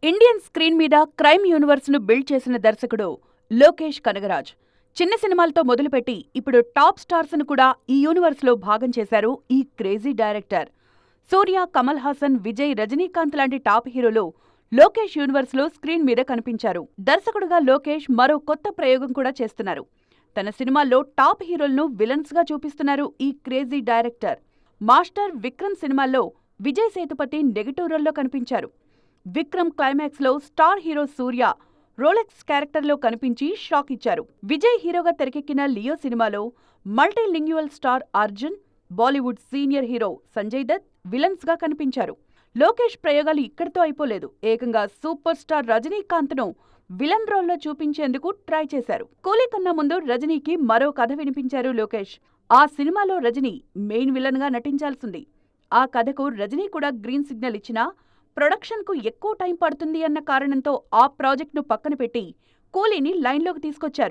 Indian screen మీద crime universe ను build చేసిన దర్శకుడు లోకేష్ కనగరాజ్. చిన్న సినిమాలతో మొదలుపెట్టి ఇప్పుడు టాప్ స్టార్స్ ను కూడా ఈ యూనివర్స్ లో భాగం చేశారు ఈ క్రేజీ డైరెక్టర్. సూర్య, కమల్ హాసన్, విజయ్, రజనీకాంత్ లాంటి టాప్ హీరోలు లోకేష్ యూనివర్స్ లో స్క్రీన్ మీద కనిపించారు. దర్శకుడుగా లోకేష్ మరో కొత్త ప్రయోగం కూడా చేస్తున్నారు. తన సినిమాల్లో టాప్ హీరోలను విలన్స్ గా చూపిస్తున్నారు ఈ క్రేజీ డైరెక్టర్. మాస్టర్, విక్రమ్ సినిమాల్లో విజయ్ సేతుపతి నెగటివ్ రోల్లో కనిపించారు. విక్రమ్ క్లైమాక్స్ లో స్టార్ హీరో సూర్య రోలెక్స్ క్యారెక్టర్లో కనిపించి షాక్ ఇచ్చారు. విజయ్ హీరోగా తెరకెక్కిన లియో సినిమాలో multilingual star Arjun, Bollywood senior hero Sanjay Dutt villains గా కనిపించారు. లోకేష్ ప్రయోగాలు ఇక్కడితో అయిపోలేదు. ఏకంగా సూపర్ స్టార్ రజనీకాంత్ ను విలన్ రోల్లో చూపించేందుకు ట్రై చేశారు. కూలీ కన్నా ముందు రజనీకి మరో కథ వినిపించారు లోకేష్. ఆ సినిమాలో రజనీ మెయిన్ విలన్ గా నటించాల్సింది. ఆ కథకు రజనీ కూడా గ్రీన్ సిగ్నల్ ఇచ్చినా ప్రొడక్షన్ కు ఎక్కువ టైం పడుతుంది అన్న కారణంతో ఆ ప్రాజెక్టును పక్కన పెట్టి కూలీని లైన్లోకి తీసుకొచ్చారు.